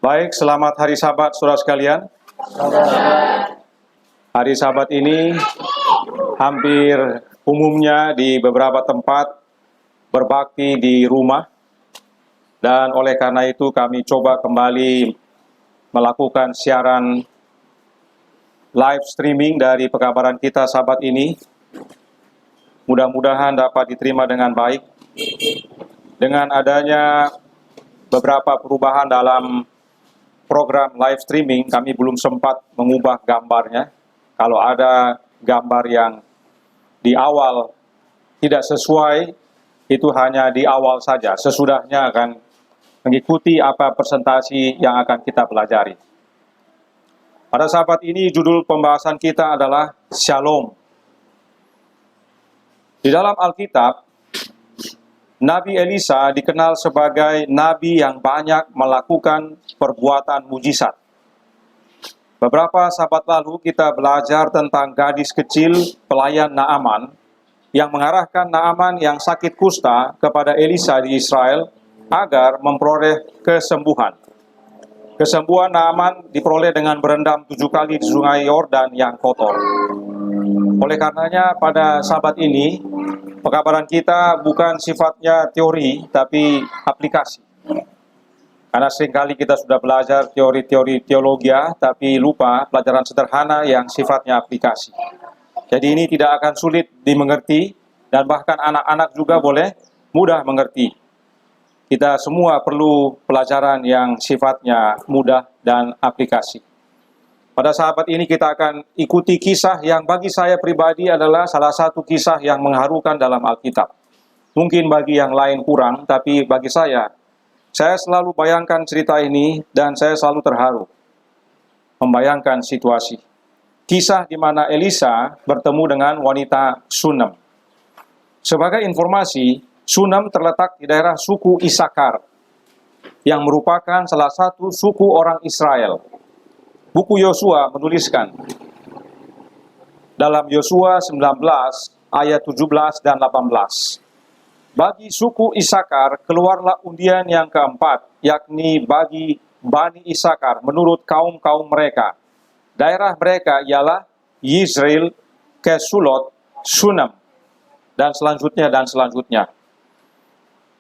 Baik, selamat hari Sabat saudara sekalian. Hari Sabat ini hampir umumnya di beberapa tempat berbakti di rumah. Dan oleh karena itu kami coba kembali melakukan siaran live streaming dari pekabaran kita Sabat ini. Mudah-mudahan dapat diterima dengan baik. Dengan adanya beberapa perubahan dalam program live streaming, kami belum sempat mengubah gambarnya. Kalau ada gambar yang di awal tidak sesuai, itu hanya di awal saja. Sesudahnya akan mengikuti apa presentasi yang akan kita pelajari. Pada saat ini judul pembahasan kita adalah Shalom. Di dalam Alkitab, Nabi Elisa dikenal sebagai nabi yang banyak melakukan perbuatan mujizat. Beberapa sahabat lalu kita belajar tentang gadis kecil pelayan Naaman yang mengarahkan Naaman yang sakit kusta kepada Elisa di Israel agar memperoleh kesembuhan. Kesembuhan Naaman diperoleh dengan berendam 7 kali di sungai Yordan yang kotor. Oleh karenanya pada sahabat ini, pekabaran kita bukan sifatnya teori, tapi aplikasi. Karena seringkali kita sudah belajar teori-teori teologi, tapi lupa pelajaran sederhana yang sifatnya aplikasi. Jadi ini tidak akan sulit dimengerti, dan bahkan anak-anak juga boleh mudah mengerti. Kita semua perlu pelajaran yang sifatnya mudah dan aplikasi. Pada sahabat ini kita akan ikuti kisah yang bagi saya pribadi adalah salah satu kisah yang mengharukan dalam Alkitab. Mungkin bagi yang lain kurang, tapi bagi saya selalu bayangkan cerita ini dan saya selalu terharu membayangkan situasi. Kisah di mana Elisa bertemu dengan wanita Sunem. Sebagai informasi, Sunem terletak di daerah suku Isakar, yang merupakan salah satu suku orang Israel. Buku Yosua menuliskan dalam Yosua 19 ayat 17 dan 18. Bagi suku Isakar keluarlah undian yang keempat, yakni bagi Bani Isakar menurut kaum-kaum mereka. Daerah mereka ialah Yizreel, Kesulot, Sunem, dan selanjutnya.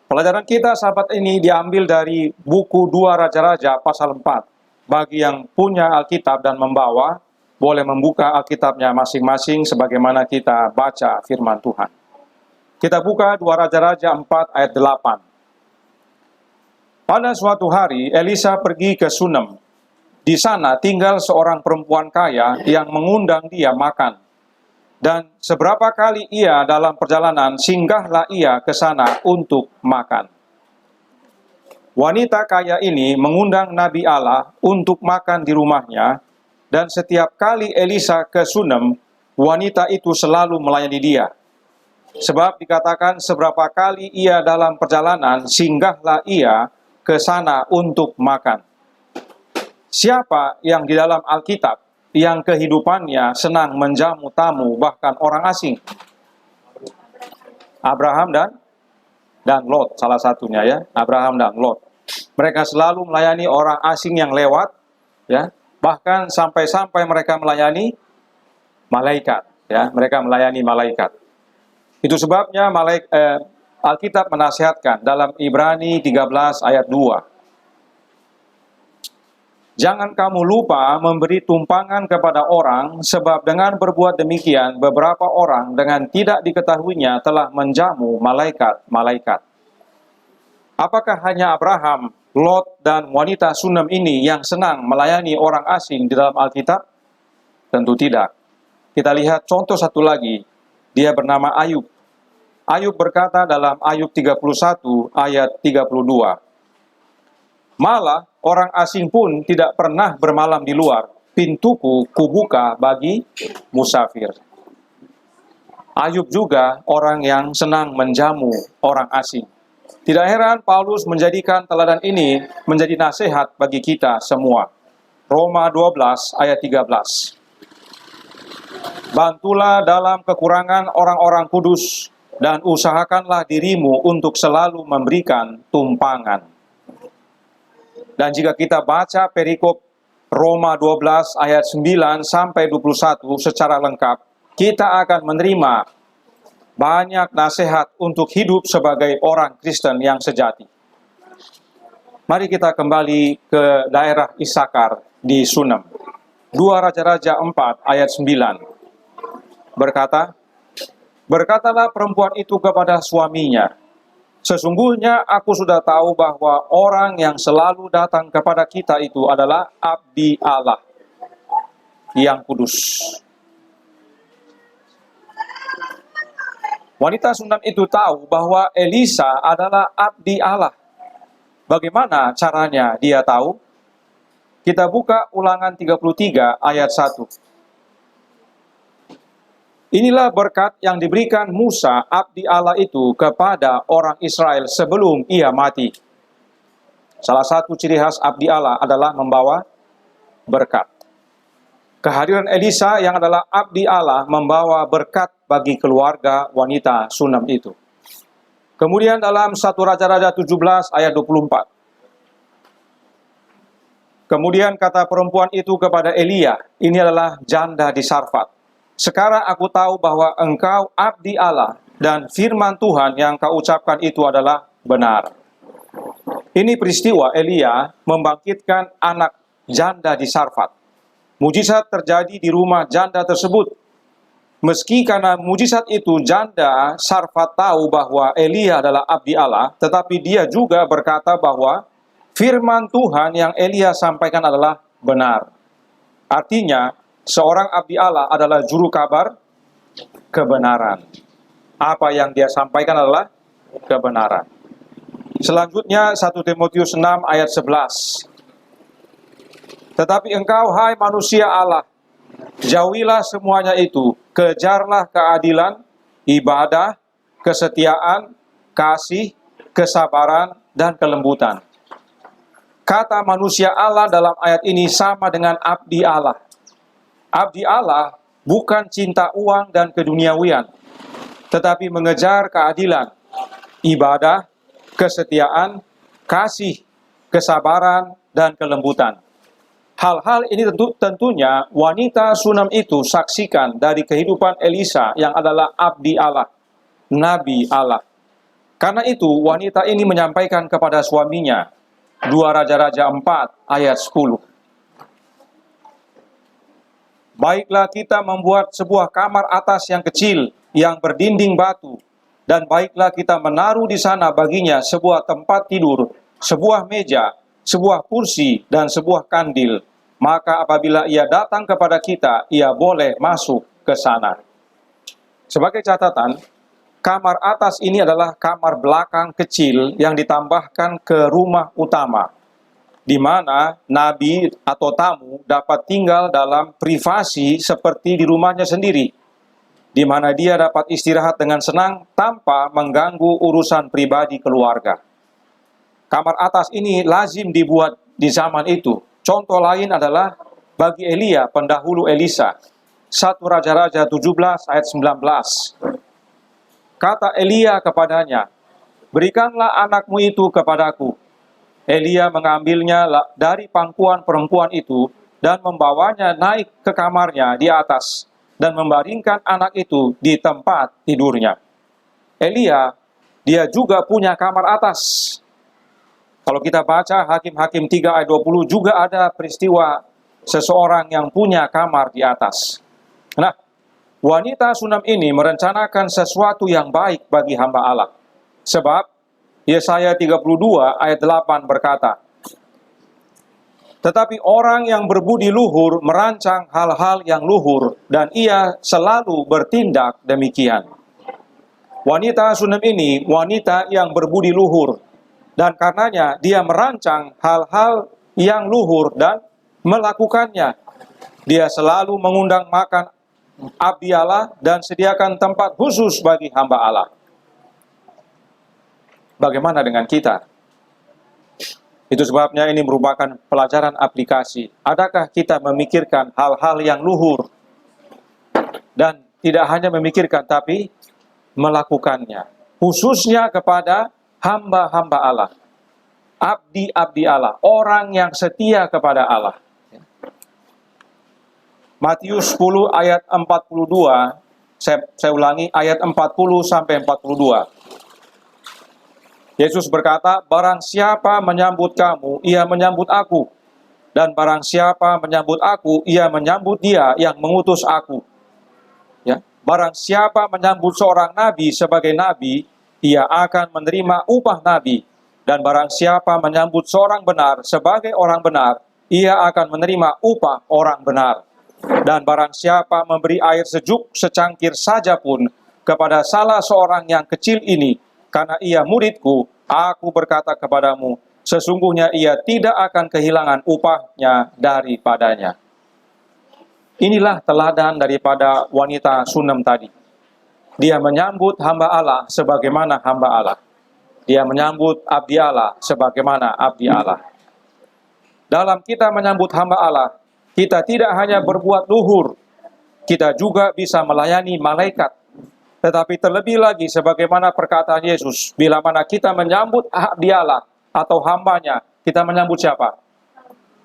Pelajaran kita sahabat ini diambil dari buku 2 Raja-Raja pasal 4. Bagi yang punya Alkitab dan membawa, boleh membuka Alkitabnya masing-masing sebagaimana kita baca firman Tuhan. Kita buka 2 Raja-Raja 4 ayat 8. Pada suatu hari, Elisa pergi ke Sunem. Di sana tinggal seorang perempuan kaya yang mengundang dia makan. Dan seberapa kali ia dalam perjalanan, singgahlah ia ke sana untuk makan. Wanita kaya ini mengundang Nabi Allah untuk makan di rumahnya, dan setiap kali Elisa ke Sunem, wanita itu selalu melayani dia. Sebab dikatakan seberapa kali ia dalam perjalanan, singgahlah ia ke sana untuk makan. Siapa yang di dalam Alkitab yang kehidupannya senang menjamu tamu, bahkan orang asing? Abraham dan Lot, salah satunya ya, Abraham dan Lot. Mereka selalu melayani orang asing yang lewat, ya, bahkan sampai-sampai mereka melayani malaikat, ya, mereka melayani malaikat. Itu sebabnya Alkitab menasihatkan dalam Ibrani 13 ayat 2. Jangan kamu lupa memberi tumpangan kepada orang, sebab dengan berbuat demikian beberapa orang dengan tidak diketahuinya telah menjamu malaikat-malaikat. Apakah hanya Abraham, Lot, dan wanita Sunem ini yang senang melayani orang asing di dalam Alkitab? Tentu tidak. Kita lihat contoh satu lagi. Dia bernama Ayub. Ayub berkata dalam Ayub 31 ayat 32. Malah orang asing pun tidak pernah bermalam di luar. Pintuku kubuka bagi musafir. Ayub juga orang yang senang menjamu orang asing. Tidak heran Paulus menjadikan teladan ini menjadi nasihat bagi kita semua. Roma 12 ayat 13. Bantulah dalam kekurangan orang-orang kudus, dan usahakanlah dirimu untuk selalu memberikan tumpangan. Dan jika kita baca perikop Roma 12 ayat 9 sampai 21 secara lengkap, kita akan menerima banyak nasihat untuk hidup sebagai orang Kristen yang sejati. Mari kita kembali ke daerah Isakar di Sunem. 2 Raja-Raja 4 ayat 9 berkata, "Berkatalah perempuan itu kepada suaminya, sesungguhnya aku sudah tahu bahwa orang yang selalu datang kepada kita itu adalah abdi Allah yang kudus." Wanita Sunem itu tahu bahwa Elisa adalah abdi Allah. Bagaimana caranya dia tahu? Kita buka Ulangan 33 ayat 1. Inilah berkat yang diberikan Musa, abdi Allah itu, kepada orang Israel sebelum ia mati. Salah satu ciri khas abdi Allah adalah membawa berkat. Kehadiran Elisa yang adalah abdi Allah membawa berkat bagi keluarga wanita Sunem itu. Kemudian dalam 1 Raja-Raja 17 ayat 24. Kemudian kata perempuan itu kepada Elia, ini adalah janda di Sarfat, "Sekarang aku tahu bahwa engkau abdi Allah dan firman Tuhan yang kau ucapkan itu adalah benar." Ini peristiwa Elia membangkitkan anak janda di Sarfat. Mujizat terjadi di rumah janda tersebut. Meski karena mujizat itu janda Sarfat tahu bahwa Elia adalah abdi Allah, tetapi dia juga berkata bahwa firman Tuhan yang Elia sampaikan adalah benar. Artinya, seorang abdi Allah adalah juru kabar kebenaran. Apa yang dia sampaikan adalah kebenaran. Selanjutnya 1 Timotius 6 ayat 11. "Tetapi engkau, hai manusia Allah, jauhilah semuanya itu, kejarlah keadilan, ibadah, kesetiaan, kasih, kesabaran, dan kelembutan." Kata manusia Allah dalam ayat ini sama dengan abdi Allah. Abdi Allah bukan cinta uang dan keduniawian, tetapi mengejar keadilan, ibadah, kesetiaan, kasih, kesabaran, dan kelembutan. Hal-hal ini tentunya wanita Sunem itu saksikan dari kehidupan Elisa yang adalah abdi Allah, nabi Allah. Karena itu wanita ini menyampaikan kepada suaminya, 2 Raja-Raja 4 ayat 10. "Baiklah kita membuat sebuah kamar atas yang kecil yang berdinding batu, dan baiklah kita menaruh di sana baginya sebuah tempat tidur, sebuah meja, sebuah kursi, dan sebuah kandil. Maka apabila ia datang kepada kita, ia boleh masuk ke sana." Sebagai catatan, kamar atas ini adalah kamar belakang kecil yang ditambahkan ke rumah utama, di mana nabi atau tamu dapat tinggal dalam privasi seperti di rumahnya sendiri, di mana dia dapat istirahat dengan senang tanpa mengganggu urusan pribadi keluarga. Kamar atas ini lazim dibuat di zaman itu. Contoh lain adalah bagi Elia, pendahulu Elisa. 1 Raja-Raja 17 ayat 19. Kata Elia kepadanya, "Berikanlah anakmu itu kepadaku." Elia mengambilnya dari pangkuan perempuan itu dan membawanya naik ke kamarnya di atas dan membaringkan anak itu di tempat tidurnya. Elia, dia juga punya kamar atas. Kalau kita baca Hakim-Hakim 3 ayat 20 juga ada peristiwa seseorang yang punya kamar di atas. Nah, wanita Sunem ini merencanakan sesuatu yang baik bagi hamba Allah. Sebab Yesaya 32 ayat 8 berkata, "Tetapi orang yang berbudi luhur merancang hal-hal yang luhur, dan ia selalu bertindak demikian." Wanita Sunem ini wanita yang berbudi luhur, dan karenanya dia merancang hal-hal yang luhur dan melakukannya. Dia selalu mengundang makan abdi Allah dan sediakan tempat khusus bagi hamba Allah. Bagaimana dengan kita? Itu sebabnya ini merupakan pelajaran aplikasi. Adakah kita memikirkan hal-hal yang luhur dan tidak hanya memikirkan tapi melakukannya, khususnya kepada hamba-hamba Allah. Abdi-abdi Allah, orang yang setia kepada Allah. Matius 10 ayat 42, saya ulangi, ayat 40 sampai 42. Yesus berkata, barang siapa menyambut kamu, ia menyambut aku. Dan barang siapa menyambut aku, ia menyambut dia yang mengutus aku. Ya, barang siapa menyambut seorang nabi sebagai nabi, ia akan menerima upah nabi. Dan barang siapa menyambut seorang benar sebagai orang benar, ia akan menerima upah orang benar. Dan barang siapa memberi air sejuk secangkir saja pun kepada salah seorang yang kecil ini, karena ia muridku, aku berkata kepadamu, sesungguhnya ia tidak akan kehilangan upahnya daripadanya. Inilah teladan daripada wanita Sunem tadi. Dia menyambut hamba Allah sebagaimana hamba Allah. Dia menyambut abdi Allah sebagaimana abdi Allah. Dalam kita menyambut hamba Allah, kita tidak hanya berbuat luhur, kita juga bisa melayani malaikat. Tetapi terlebih lagi sebagaimana perkataan Yesus, bila mana kita menyambut abdi Allah atau hambanya, kita menyambut siapa?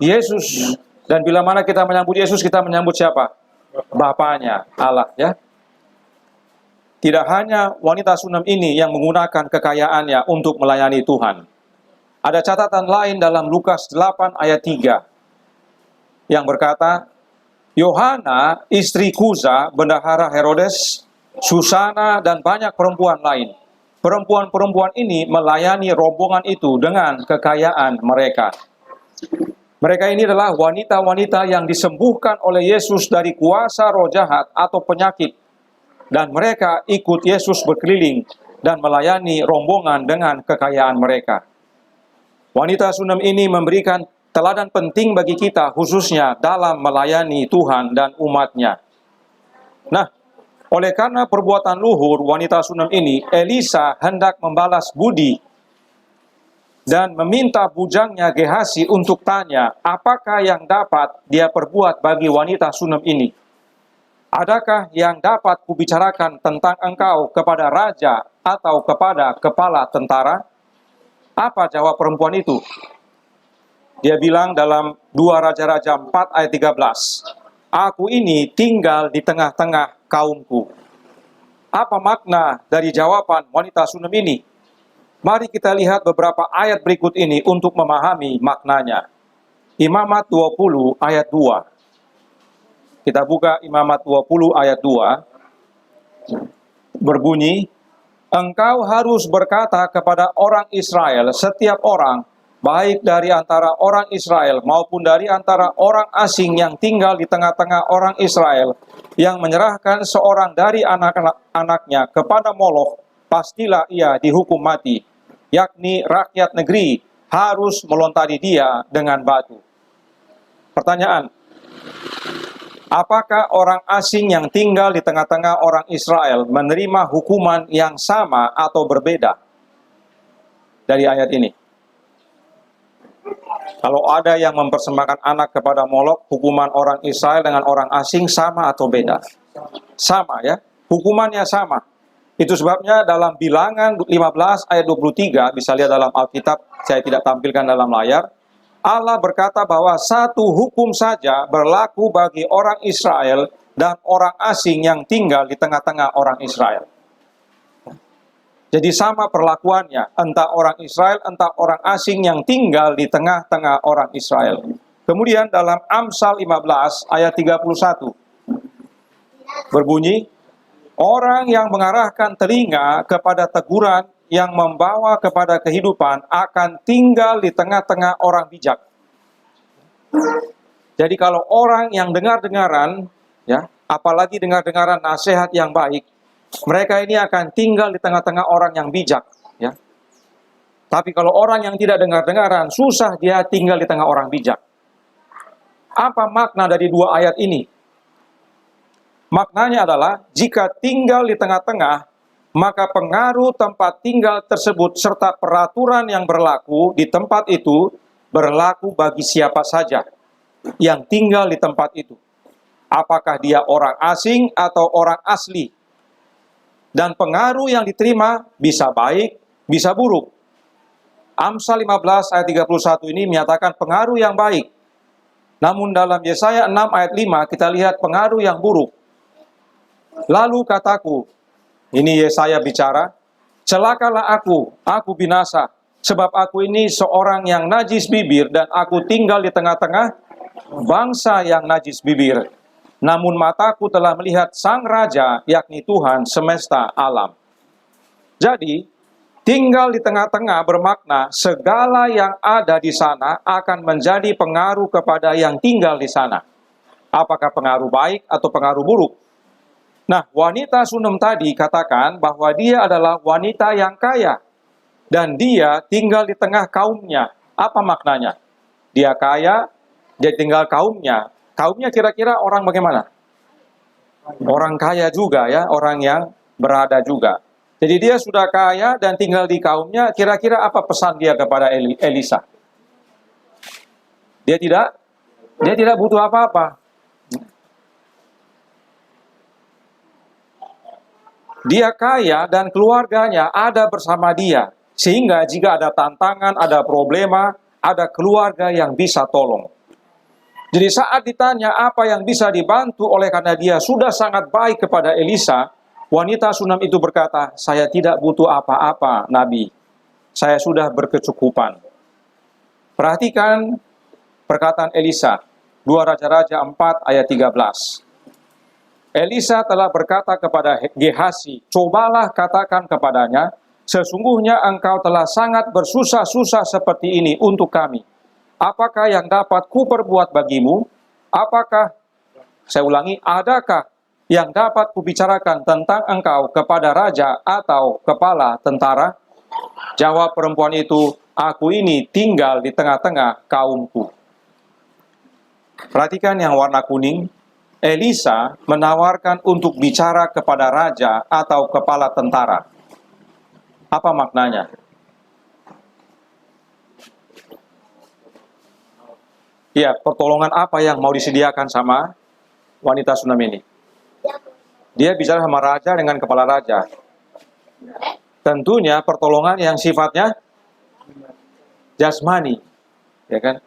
Yesus. Dan bila mana kita menyambut Yesus, kita menyambut siapa? Bapanya, Allah, ya. Tidak hanya wanita Sunem ini yang menggunakan kekayaannya untuk melayani Tuhan. Ada catatan lain dalam Lukas 8 ayat 3 yang berkata, Yohana, istri Kuza, bendahara Herodes, Susana, dan banyak perempuan lain. Perempuan-perempuan ini melayani rombongan itu dengan kekayaan mereka. Mereka ini adalah wanita-wanita yang disembuhkan oleh Yesus dari kuasa roh jahat atau penyakit. Dan mereka ikut Yesus berkeliling dan melayani rombongan dengan kekayaan mereka. Wanita Sunem ini memberikan teladan penting bagi kita, khususnya dalam melayani Tuhan dan umatnya. Nah, oleh karena perbuatan luhur wanita Sunem ini, Elisa hendak membalas budi dan meminta bujangnya Gehasi untuk tanya, apakah yang dapat dia perbuat bagi wanita Sunem ini? Adakah yang dapat kubicarakan tentang engkau kepada raja atau kepada kepala tentara? Apa jawab perempuan itu? Dia bilang dalam 2 Raja-Raja 4 ayat 13, aku ini tinggal di tengah-tengah kaumku. Apa makna dari jawaban wanita Sunem ini? Mari kita lihat beberapa ayat berikut ini untuk memahami maknanya. Imamat 20 ayat 2. Kita buka Imamat 20 ayat 2. Berbunyi, engkau harus berkata kepada orang Israel, setiap orang, baik dari antara orang Israel maupun dari antara orang asing yang tinggal di tengah-tengah orang Israel, yang menyerahkan seorang dari anak-anaknya kepada Moloch, pastilah ia dihukum mati, yakni rakyat negeri harus melontari dia dengan batu. Pertanyaan, apakah orang asing yang tinggal di tengah-tengah orang Israel menerima hukuman yang sama atau berbeda dari ayat ini? Kalau ada yang mempersembahkan anak kepada Molok, hukuman orang Israel dengan orang asing sama atau beda? Sama, ya. Hukumannya sama. Itu sebabnya dalam Bilangan 15 ayat 23, bisa lihat dalam Alkitab, saya tidak tampilkan dalam layar, Allah berkata bahwa satu hukum saja berlaku bagi orang Israel dan orang asing yang tinggal di tengah-tengah orang Israel. Jadi sama perlakuannya, entah orang Israel, entah orang asing yang tinggal di tengah-tengah orang Israel. Kemudian dalam Amsal 15 ayat 31, berbunyi, orang yang mengarahkan telinga kepada teguran yang membawa kepada kehidupan akan tinggal di tengah-tengah orang bijak. Jadi kalau orang yang dengar-dengaran, ya, apalagi dengar-dengaran nasihat yang baik, mereka ini akan tinggal di tengah-tengah orang yang bijak, ya. Tapi kalau orang yang tidak dengar-dengaran, susah dia tinggal di tengah orang bijak. Apa makna dari dua ayat ini? Maknanya adalah jika tinggal di tengah-tengah, maka pengaruh tempat tinggal tersebut serta peraturan yang berlaku di tempat itu berlaku bagi siapa saja yang tinggal di tempat itu. Apakah dia orang asing atau orang asli. Dan pengaruh yang diterima bisa baik, bisa buruk. Amsal 15 ayat 31 ini menyatakan pengaruh yang baik. Namun dalam Yesaya 6 ayat 5 kita lihat pengaruh yang buruk. Lalu kataku, ini Yesaya bicara, celakalah aku binasa, sebab aku ini seorang yang najis bibir dan aku tinggal di tengah-tengah bangsa yang najis bibir. Namun mataku telah melihat Sang Raja, yakni Tuhan semesta alam. Jadi, tinggal di tengah-tengah bermakna segala yang ada di sana akan menjadi pengaruh kepada yang tinggal di sana. Apakah pengaruh baik atau pengaruh buruk? Nah, wanita Sunem tadi katakan bahwa dia adalah wanita yang kaya. Dan dia tinggal di tengah kaumnya. Apa maknanya? Dia kaya, dia tinggal kaumnya. Kaumnya kira-kira orang bagaimana? Orang kaya juga ya, orang yang berada juga. Jadi dia sudah kaya dan tinggal di kaumnya, kira-kira apa pesan dia kepada Elisa? Dia tidak butuh apa-apa. Dia kaya dan keluarganya ada bersama dia. Sehingga jika ada tantangan, ada problema, ada keluarga yang bisa tolong. Jadi saat ditanya apa yang bisa dibantu oleh karena dia sudah sangat baik kepada Elisa, wanita Sunem itu berkata, saya tidak butuh apa-apa, Nabi. Saya sudah berkecukupan. Perhatikan perkataan Elisa, 2 Raja-Raja 4 ayat 13. Elisa telah berkata kepada Gehasi, cobalah katakan kepadanya, sesungguhnya engkau telah sangat bersusah-susah seperti ini untuk kami. Apakah yang dapat kuperbuat bagimu? Apakah, saya ulangi, adakah yang dapat kubicarakan tentang engkau kepada raja atau kepala tentara? Jawab perempuan itu, aku ini tinggal di tengah-tengah kaumku. Perhatikan yang warna kuning. Elisa menawarkan untuk bicara kepada raja atau kepala tentara. Apa maknanya? Ya, pertolongan apa yang mau disediakan sama wanita Sunem ini? Dia bicara sama raja dengan kepala raja. Tentunya pertolongan yang sifatnya jasmani, ya kan?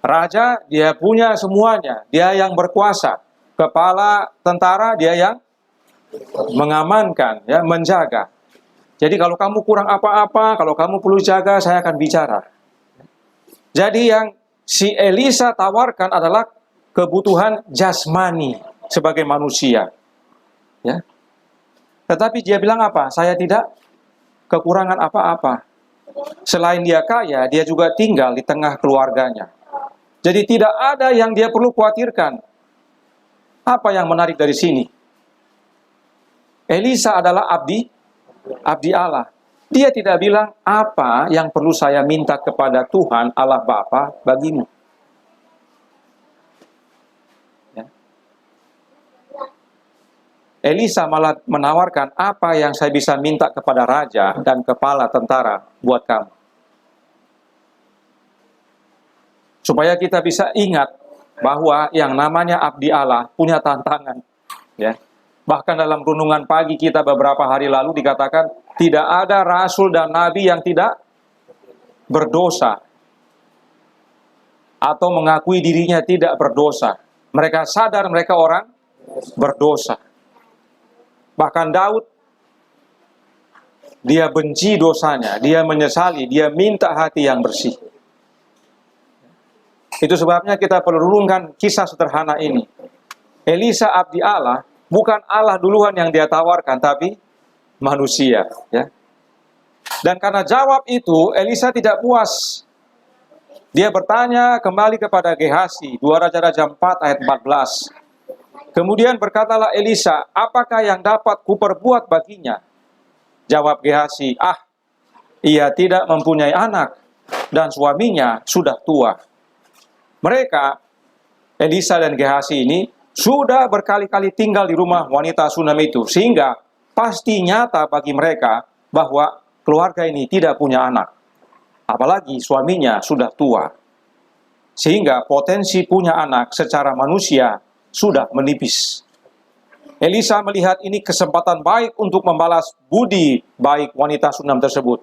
Raja dia punya semuanya, dia yang berkuasa. Kepala tentara dia yang mengamankan, ya, menjaga. Jadi kalau kamu kurang apa-apa, kalau kamu perlu jaga, saya akan bicara. Jadi yang si Elisa tawarkan adalah kebutuhan jasmani sebagai manusia. Ya. Tetapi dia bilang apa? Saya tidak kekurangan apa-apa. Selain dia kaya, dia juga tinggal di tengah keluarganya. Jadi tidak ada yang dia perlu khawatirkan. Apa yang menarik dari sini? Elisa adalah abdi Allah. Dia tidak bilang apa yang perlu saya minta kepada Tuhan Allah Bapa bagimu. Ya. Elisa malah menawarkan apa yang saya bisa minta kepada raja dan kepala tentara buat kamu. Supaya kita bisa ingat bahwa yang namanya abdi Allah punya tantangan. Ya. Bahkan dalam renungan pagi kita beberapa hari lalu dikatakan, tidak ada rasul dan nabi yang tidak berdosa. Atau mengakui dirinya tidak berdosa. Mereka sadar mereka orang berdosa. Bahkan Daud, dia benci dosanya, dia menyesali, dia minta hati yang bersih. Itu sebabnya kita perlu renungkan kisah sederhana ini. Elisa abdi Allah, bukan Allah duluan yang dia tawarkan, tapi manusia. Ya. Dan karena jawab itu, Elisa tidak puas. Dia bertanya kembali kepada Gehasi, 2 Raja-Raja 4 ayat 14. Kemudian berkatalah Elisa, apakah yang dapat kuperbuat baginya? Jawab Gehasi, ia tidak mempunyai anak, dan suaminya sudah tua. Mereka, Elisa dan Gehasi ini, sudah berkali-kali tinggal di rumah wanita Sunem itu, sehingga pasti nyata bagi mereka bahwa keluarga ini tidak punya anak. Apalagi suaminya sudah tua. Sehingga potensi punya anak secara manusia sudah menipis. Elisa melihat ini kesempatan baik untuk membalas budi baik wanita Sunem tersebut.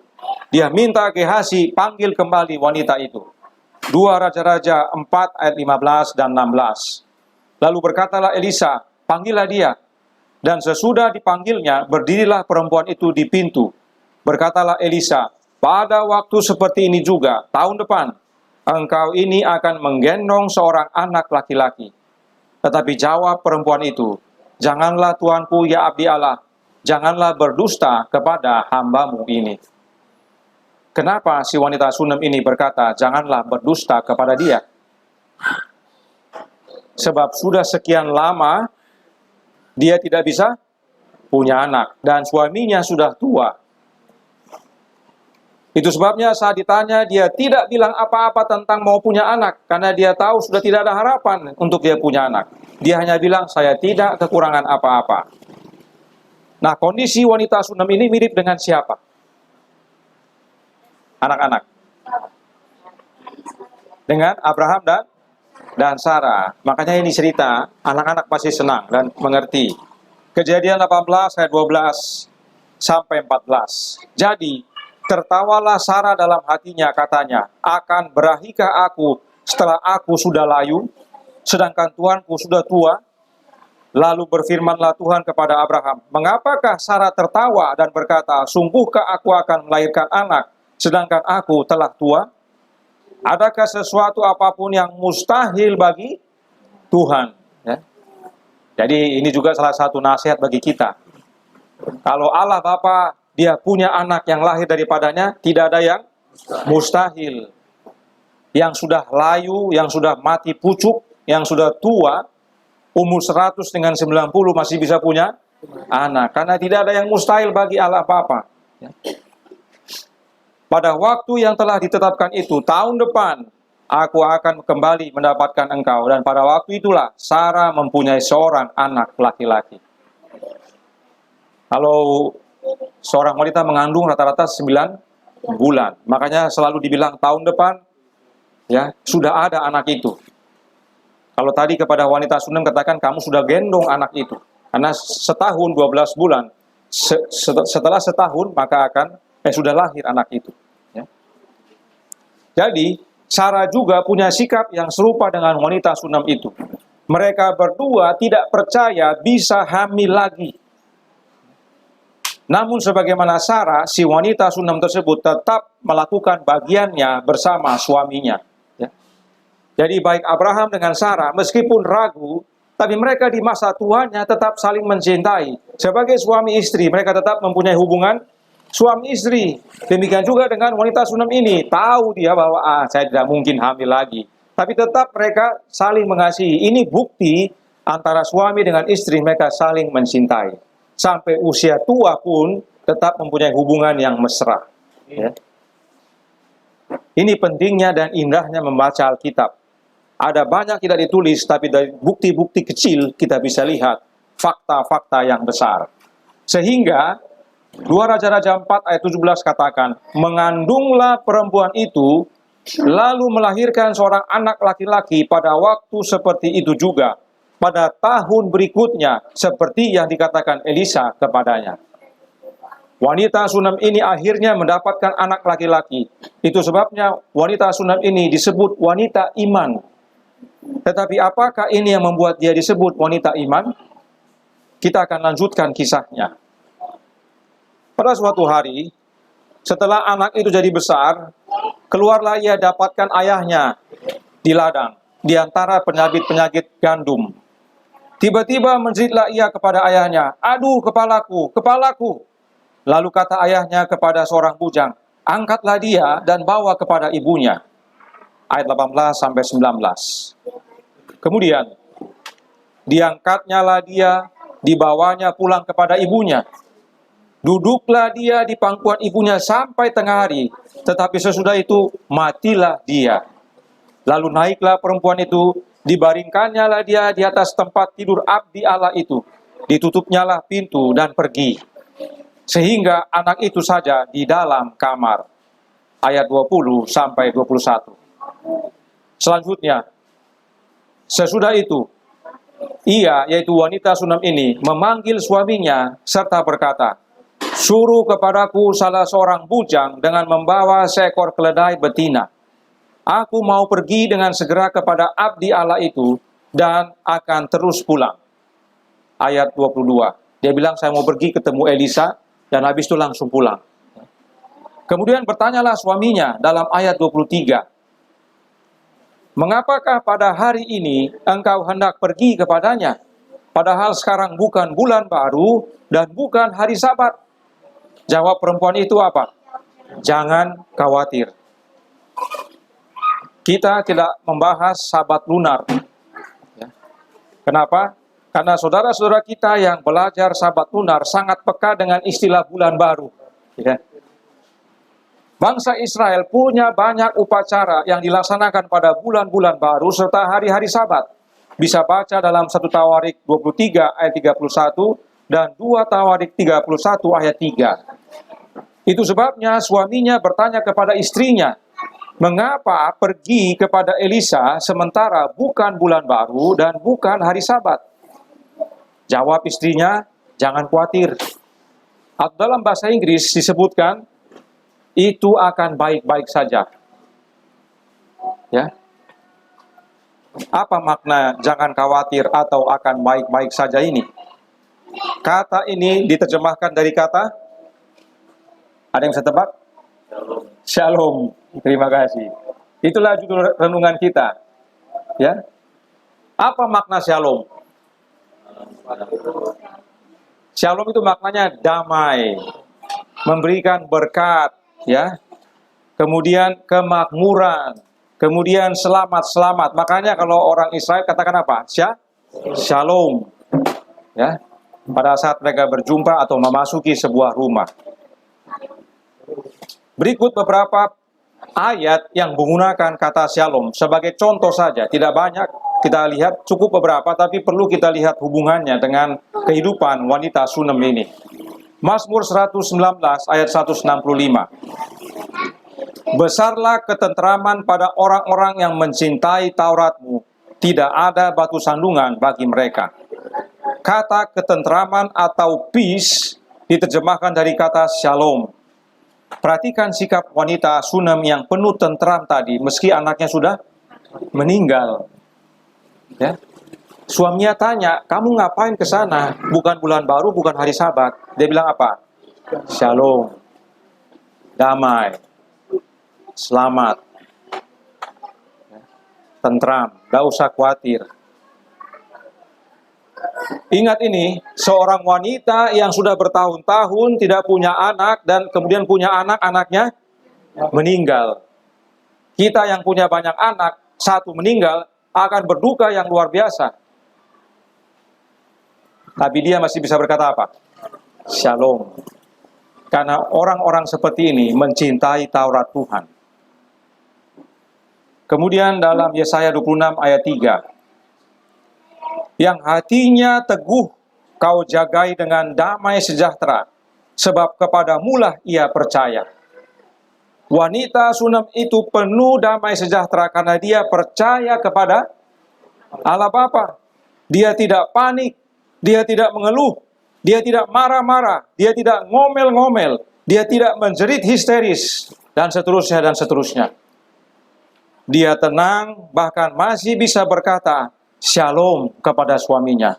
Dia minta Gehazi panggil kembali wanita itu. 2 Raja-Raja 4 ayat 15 dan 16. Lalu berkatalah Elisa, panggillah dia. Dan sesudah dipanggilnya, berdirilah perempuan itu di pintu. Berkatalah Elisa, pada waktu seperti ini juga, tahun depan, engkau ini akan menggendong seorang anak laki-laki. Tetapi jawab perempuan itu, janganlah tuanku ya abdi Allah, janganlah berdusta kepada hambamu ini. Kenapa si wanita Sunem ini berkata, janganlah berdusta kepada dia? Sebab sudah sekian lama, dia tidak bisa punya anak. Dan suaminya sudah tua. Itu sebabnya saat ditanya, dia tidak bilang apa-apa tentang mau punya anak. Karena dia tahu sudah tidak ada harapan untuk dia punya anak. Dia hanya bilang, saya tidak kekurangan apa-apa. Nah, kondisi wanita Sunem ini mirip dengan siapa? Anak-anak. Dengan Abraham dan Sarah. Makanya ini cerita, anak-anak pasti senang dan mengerti. Kejadian 18 ayat 12 sampai 14. Jadi, tertawalah Sarah dalam hatinya, katanya, akan berahikah aku setelah aku sudah layu, sedangkan tuanku sudah tua? Lalu berfirmanlah Tuhan kepada Abraham, mengapakah Sarah tertawa dan berkata, sungguhkah aku akan melahirkan anak, sedangkan aku telah tua? Adakah sesuatu apapun yang mustahil bagi Tuhan? Ya. Jadi ini juga salah satu nasihat bagi kita. Kalau Allah Bapa, dia punya anak yang lahir daripadanya, tidak ada yang mustahil. Yang sudah layu, yang sudah mati pucuk, yang sudah tua, umur 100 dengan 90 masih bisa punya anak. Karena tidak ada yang mustahil bagi Allah Bapa. Ya. Pada waktu yang telah ditetapkan itu, tahun depan, aku akan kembali mendapatkan engkau. Dan pada waktu itulah, Sarah mempunyai seorang anak laki-laki. Kalau seorang wanita mengandung rata-rata 9 bulan. Makanya selalu dibilang tahun depan, ya sudah ada anak itu. Kalau tadi kepada wanita Sunem katakan, kamu sudah gendong anak itu. Karena setahun 12 bulan, setelah setahun, maka akan sudah lahir anak itu. Ya. Jadi, Sarah juga punya sikap yang serupa dengan wanita Sunem itu. Mereka berdua tidak percaya bisa hamil lagi. Namun sebagaimana Sarah, si wanita Sunem tersebut tetap melakukan bagiannya bersama suaminya. Ya. Jadi baik Abraham dengan Sarah, meskipun ragu, tapi mereka di masa tuanya tetap saling mencintai. Sebagai suami istri, mereka tetap mempunyai hubungan suami istri. Demikian juga dengan wanita Sunem ini. Tahu dia bahwa saya tidak mungkin hamil lagi. Tapi tetap mereka saling mengasihi. Ini bukti antara suami dengan istri mereka saling mencintai. Sampai usia tua pun tetap mempunyai hubungan yang mesra. Ya. Ini pentingnya dan indahnya membaca Alkitab. Ada banyak tidak ditulis, tapi dari bukti-bukti kecil kita bisa lihat fakta-fakta yang besar. Sehingga 2 Raja-Raja 4 ayat 17 katakan, mengandunglah perempuan itu, lalu melahirkan seorang anak laki-laki pada waktu seperti itu juga, pada tahun berikutnya, seperti yang dikatakan Elisa kepadanya. Wanita Sunem ini akhirnya mendapatkan anak laki-laki. Itu sebabnya wanita Sunem ini disebut wanita iman. Tetapi apakah ini yang membuat dia disebut wanita iman? Kita akan lanjutkan kisahnya. Pada suatu hari, setelah anak itu jadi besar, keluarlah ia dapatkan ayahnya di ladang, di antara penyakit-penyakit gandum. Tiba-tiba menjeritlah ia kepada ayahnya, aduh kepalaku, kepalaku. Lalu kata ayahnya kepada seorang bujang, angkatlah dia dan bawa kepada ibunya. Ayat 18-19. Kemudian, diangkatnya lah dia, dibawanya pulang kepada ibunya. Duduklah dia di pangkuan ibunya sampai tengah hari, tetapi sesudah itu matilah dia. Lalu naiklah perempuan itu, dibaringkannya lah dia di atas tempat tidur abdi Allah itu. Ditutupnya lah pintu dan pergi. Sehingga anak itu saja di dalam kamar. Ayat 20-21. Selanjutnya, sesudah itu, ia, yaitu wanita Sunem ini, memanggil suaminya serta berkata, suruh kepadaku salah seorang bujang dengan membawa seekor keledai betina. Aku mau pergi dengan segera kepada abdi Allah itu dan akan terus pulang. Ayat 22. Dia bilang, saya mau pergi ketemu Elisa dan habis itu langsung pulang. Kemudian bertanyalah suaminya dalam ayat 23. Mengapakah pada hari ini engkau hendak pergi kepadanya? Padahal sekarang bukan bulan baru dan bukan hari Sabat. Jawab perempuan itu apa? Jangan khawatir. Kita tidak membahas Sabat lunar. Ya. Kenapa? Karena saudara-saudara kita yang belajar Sabat lunar sangat peka dengan istilah bulan baru. Ya. Bangsa Israel punya banyak upacara yang dilaksanakan pada bulan-bulan baru serta hari-hari Sabat. Bisa baca dalam 1 Tawarik 23 ayat 31 dan 2 Tawarik 31 ayat 3. Itu sebabnya suaminya bertanya kepada istrinya, mengapa pergi kepada Elisa sementara bukan bulan baru dan bukan hari Sabat? Jawab istrinya, jangan khawatir. Atau dalam bahasa Inggris disebutkan, itu akan baik-baik saja. Ya. Apa makna jangan khawatir atau akan baik-baik saja ini? Kata ini diterjemahkan dari kata, ada yang bisa tebak? Shalom. Terima kasih. Itulah judul renungan kita. Ya. Apa makna shalom? Shalom itu maknanya damai, memberikan berkat, ya. Kemudian kemakmuran, kemudian selamat. Makanya kalau orang Israel katakan apa? Shalom. Ya. Pada saat mereka berjumpa atau memasuki sebuah rumah. Berikut beberapa ayat yang menggunakan kata shalom sebagai contoh saja, tidak banyak kita lihat, cukup beberapa, tapi perlu kita lihat hubungannya dengan kehidupan wanita Sunem ini. Mazmur 119 ayat 165. Besarlah ketentraman pada orang-orang yang mencintai Tauratmu, tidak ada batu sandungan bagi mereka. Kata ketentraman atau peace diterjemahkan dari kata shalom. Perhatikan sikap wanita Sunem yang penuh tentram tadi, meski anaknya sudah meninggal. Ya. Suaminya tanya, kamu ngapain ke sana? Bukan bulan baru, bukan hari Sabat. Dia bilang apa? Shalom, damai, selamat, tentram, gak usah khawatir. Ingat ini, seorang wanita yang sudah bertahun-tahun tidak punya anak dan kemudian punya anak, anaknya meninggal. Kita yang punya banyak anak, satu meninggal, akan berduka yang luar biasa. Tapi dia masih bisa berkata apa? Shalom. Karena orang-orang seperti ini mencintai Taurat Tuhan. Kemudian dalam Yesaya 26 ayat 3. Yang hatinya teguh kau jagai dengan damai sejahtera, sebab kepadamulah ia percaya. Wanita Sunem itu penuh damai sejahtera karena dia percaya kepada Allah Bapa. Dia tidak panik, dia tidak mengeluh, dia tidak marah-marah, dia tidak ngomel-ngomel, dia tidak menjerit histeris, dan seterusnya dan seterusnya. Dia tenang, bahkan masih bisa berkata shalom kepada suaminya.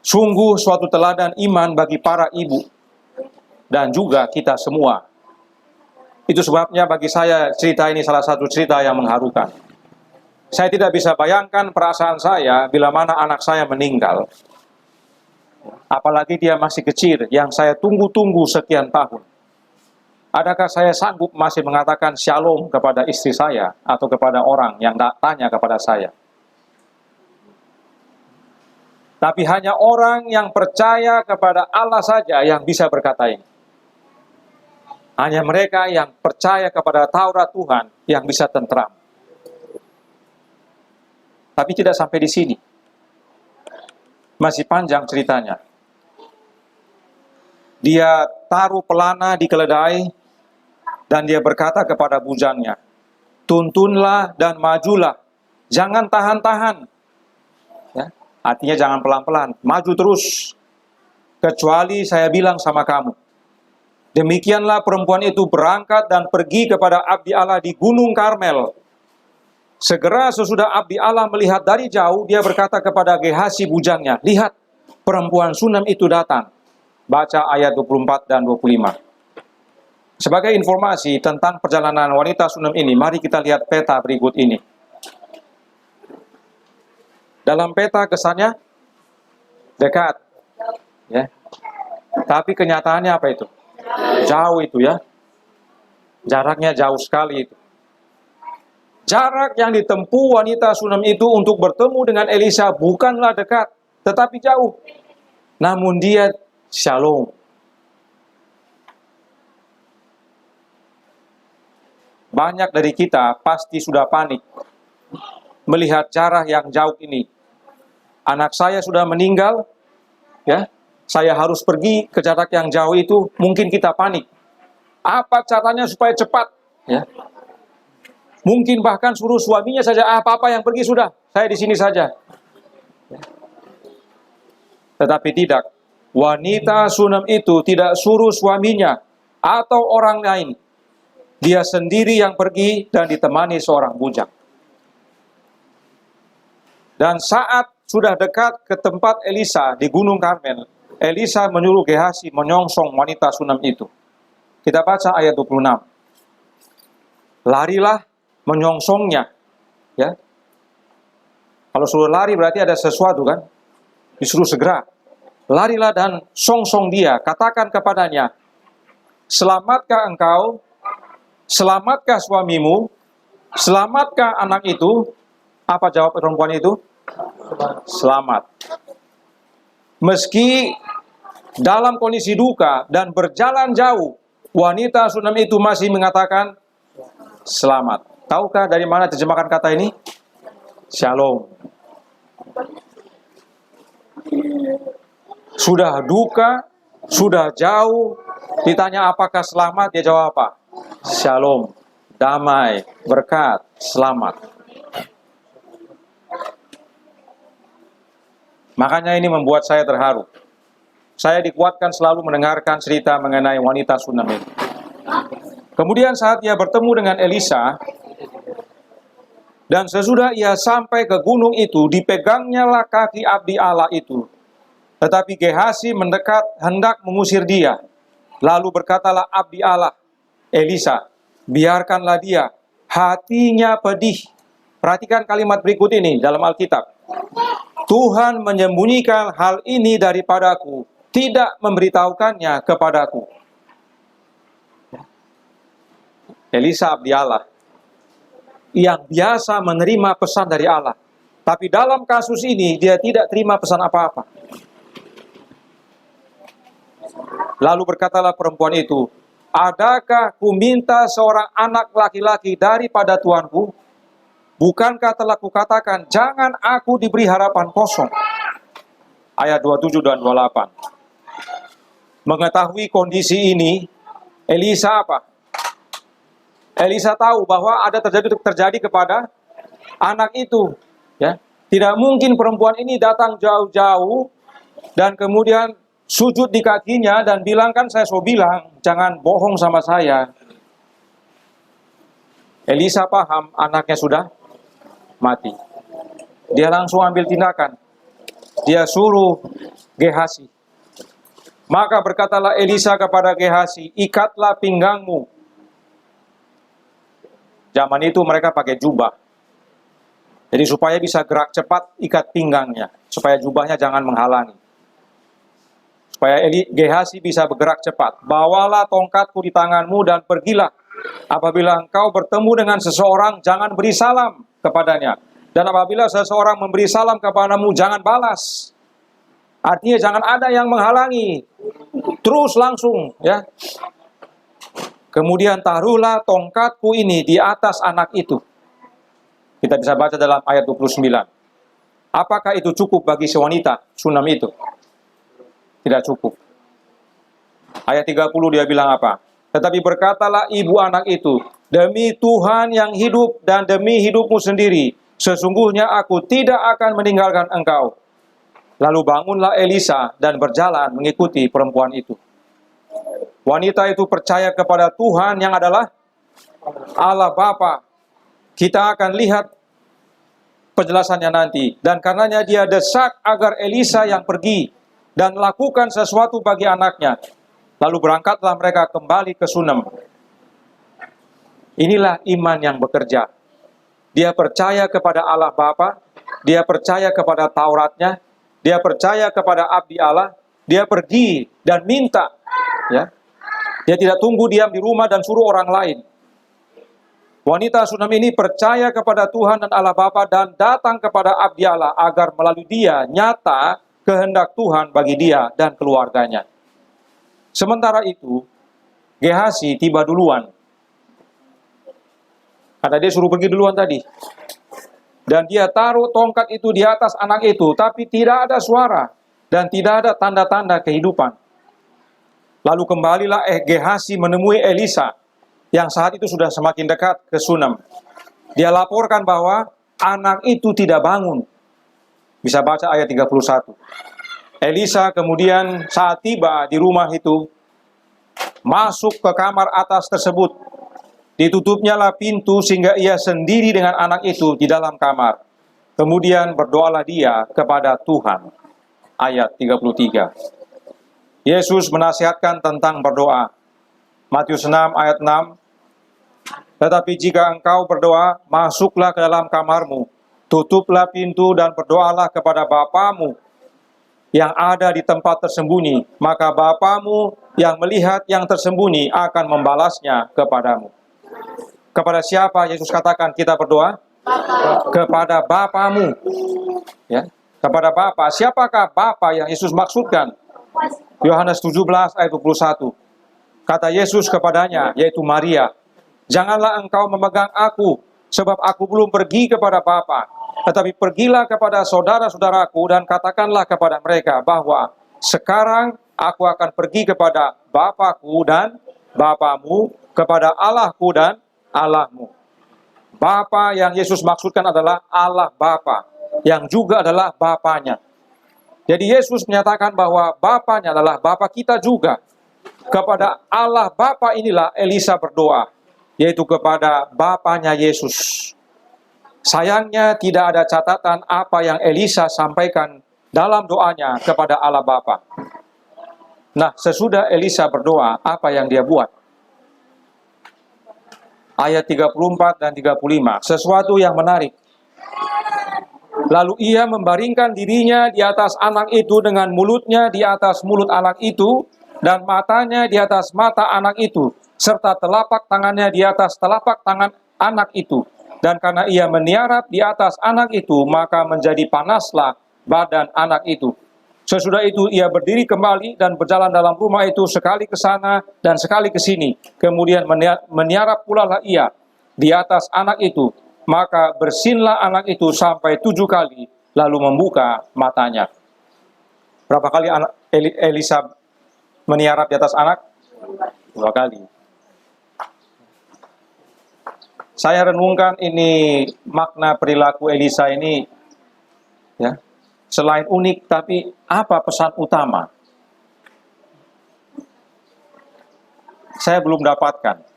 Sungguh suatu teladan iman bagi para ibu dan juga kita semua. Itu sebabnya bagi saya cerita ini salah satu cerita yang mengharukan. Saya tidak bisa bayangkan perasaan saya bila mana anak saya meninggal. Apalagi dia masih kecil yang saya tunggu-tunggu sekian tahun. Adakah saya sanggup masih mengatakan shalom kepada istri saya atau kepada orang yang tanya kepada saya? Tapi hanya orang yang percaya kepada Allah saja yang bisa berkata ini. Hanya mereka yang percaya kepada Taurat Tuhan yang bisa tentram. Tapi tidak sampai di sini. Masih panjang ceritanya. Dia taruh pelana di keledai dan dia berkata kepada bujangnya, tuntunlah dan majulah, jangan tahan-tahan. Ya. Artinya jangan pelan-pelan, maju terus. Kecuali saya bilang sama kamu. Demikianlah perempuan itu berangkat dan pergi kepada abdi Allah di Gunung Karmel. Segera sesudah abdi Allah melihat dari jauh, dia berkata kepada Gehasi bujangnya, "Lihat, perempuan Sunam itu datang." Baca ayat 24 dan 25. Sebagai informasi tentang perjalanan wanita Sunam ini, mari kita lihat peta berikut ini. Dalam peta kesannya dekat, ya. Tapi kenyataannya apa itu? Jauh itu ya. Jaraknya jauh sekali itu. Jarak yang ditempuh wanita Sunam itu untuk bertemu dengan Elisa bukanlah dekat, tetapi jauh. Namun dia shalom. Banyak dari kita pasti sudah panik melihat jarak yang jauh ini. Anak saya sudah meninggal, ya. Saya harus pergi ke jarak yang jauh itu, mungkin kita panik. Apa caranya supaya cepat? Ya. Mungkin bahkan suruh suaminya saja, apa-apa yang pergi sudah, saya di sini saja. Ya. Tetapi tidak. Wanita Sunam itu tidak suruh suaminya atau orang lain. Dia sendiri yang pergi dan ditemani seorang bujang. Dan saat sudah dekat ke tempat Elisa di Gunung Karmel, Elisa menyuruh Gehasi menyongsong wanita Sunam itu. Kita baca ayat 26. Larilah menyongsongnya. Ya. Kalau suruh lari berarti ada sesuatu kan? Disuruh segera. Larilah dan songsong dia. Katakan kepadanya, "Selamatkah engkau? Selamatkah suamimu? Selamatkah anak itu?" Apa jawab perempuan itu? Selamat. Meski dalam kondisi duka dan berjalan jauh, wanita Sunam itu masih mengatakan selamat. Tahukah dari mana terjemahkan kata ini? Shalom. Sudah duka, sudah jauh, ditanya apakah selamat, dia jawab apa? Shalom, damai, berkat, selamat. Makanya ini membuat saya terharu. Saya dikuatkan selalu mendengarkan cerita mengenai wanita Sunam ini. Kemudian saat ia bertemu dengan Elisa, dan sesudah ia sampai ke gunung itu, dipegangnya lah kaki abdi Allah itu. Tetapi Gehasi mendekat hendak mengusir dia. Lalu berkatalah abdi Allah, Elisa, biarkanlah dia, hatinya pedih. Perhatikan kalimat berikut ini dalam Alkitab. Tuhan menyembunyikan hal ini daripadaku, tidak memberitahukannya kepadaku. Elisa abdi Allah yang biasa menerima pesan dari Allah, tapi dalam kasus ini dia tidak terima pesan apa-apa. Lalu berkatalah perempuan itu, adakah ku minta seorang anak laki-laki daripada tuanku? Bukankah telah kukatakan, jangan aku diberi harapan kosong. Ayat 27 dan 28. Mengetahui kondisi ini, Elisa apa? Elisa tahu bahwa ada terjadi kepada anak itu. Ya, tidak mungkin perempuan ini datang jauh-jauh dan kemudian sujud di kakinya dan bilang, kan saya so bilang, jangan bohong sama saya. Elisa paham anaknya sudah mati. Dia langsung ambil tindakan. Dia suruh Gehasi. Maka berkatalah Elisa kepada Gehasi, ikatlah pinggangmu. Zaman itu mereka pakai jubah. Jadi supaya bisa gerak cepat, ikat pinggangnya. Supaya jubahnya jangan menghalangi. Supaya Gehasi bisa bergerak cepat. Bawalah tongkatku di tanganmu dan pergilah. Apabila engkau bertemu dengan seseorang, jangan beri salam kepadanya. Dan apabila seseorang memberi salam kepadamu, jangan balas. Artinya jangan ada yang menghalangi. Terus langsung, ya. Kemudian taruhlah tongkatku ini di atas anak itu. Kita bisa baca dalam ayat 29. Apakah itu cukup bagi si wanita Sunam itu? Tidak cukup. Ayat 30 dia bilang apa? Tetapi berkatalah ibu anak itu, demi Tuhan yang hidup dan demi hidupmu sendiri, sesungguhnya aku tidak akan meninggalkan engkau. Lalu bangunlah Elisa dan berjalan mengikuti perempuan itu. Wanita itu percaya kepada Tuhan yang adalah Allah Bapa. Kita akan lihat penjelasannya nanti. Dan karenanya dia desak agar Elisa yang pergi dan lakukan sesuatu bagi anaknya. Lalu berangkatlah mereka kembali ke Sunem. Inilah iman yang bekerja. Dia percaya kepada Allah Bapa, dia percaya kepada Tauratnya, dia percaya kepada abdi Allah, dia pergi dan minta, ya. Dia tidak tunggu diam di rumah dan suruh orang lain. Wanita Sunem ini percaya kepada Tuhan dan Allah Bapa dan datang kepada abdi Allah agar melalui dia nyata kehendak Tuhan bagi dia dan keluarganya. Sementara itu, Gehazi tiba duluan. Karena dia suruh pergi duluan tadi. Dan dia taruh tongkat itu di atas anak itu, tapi tidak ada suara dan tidak ada tanda-tanda kehidupan. Lalu kembalilah Gehazi menemui Elisa, yang saat itu sudah semakin dekat ke Sunem. Dia laporkan bahwa anak itu tidak bangun. Bisa baca ayat 31. Elisa kemudian saat tiba di rumah itu, masuk ke kamar atas tersebut. Ditutupnya lah pintu sehingga ia sendiri dengan anak itu di dalam kamar. Kemudian berdoalah dia kepada Tuhan. Ayat 33. Yesus menasihatkan tentang berdoa. Matius 6 ayat 6. Tetapi jika engkau berdoa, masuklah ke dalam kamarmu, tutuplah pintu dan berdoalah kepada Bapamu yang ada di tempat tersembunyi, maka Bapamu yang melihat yang tersembunyi akan membalasnya kepadamu. Kepada siapa Yesus katakan kita berdoa? Kepada Bapamu. Ya, kepada Bapa. Siapakah Bapa yang Yesus maksudkan? Yohanes 17 ayat 21. Kata Yesus kepadanya, yaitu Maria, janganlah engkau memegang aku, sebab aku belum pergi kepada Bapa. Tetapi pergilah kepada saudara-saudaraku dan katakanlah kepada mereka bahwa sekarang aku akan pergi kepada Bapakku dan Bapamu, kepada Allahku dan Allahmu. Bapa yang Yesus maksudkan adalah Allah Bapa, yang juga adalah Bapanya. Jadi Yesus menyatakan bahwa Bapanya adalah Bapa kita juga. Kepada Allah Bapa inilah Elisa berdoa, yaitu kepada Bapanya Yesus. Sayangnya tidak ada catatan apa yang Elisa sampaikan dalam doanya kepada Allah Bapa. Nah, sesudah Elisa berdoa, apa yang dia buat? Ayat 34 dan 35, sesuatu yang menarik. Lalu ia membaringkan dirinya di atas anak itu dengan mulutnya di atas mulut anak itu dan matanya di atas mata anak itu, serta telapak tangannya di atas telapak tangan anak itu. Dan karena ia meniarap di atas anak itu, maka menjadi panaslah badan anak itu. Sesudah itu ia berdiri kembali dan berjalan dalam rumah itu sekali ke sana dan sekali ke sini. Kemudian meniarap pula lah ia di atas anak itu. Maka bersinlah anak itu sampai 7 kali, lalu membuka matanya. Berapa kali Elisa meniarap di atas anak? 2 kali. Saya renungkan ini makna perilaku Elisa ini, ya, selain unik, tapi apa pesan utama? Saya belum dapatkan.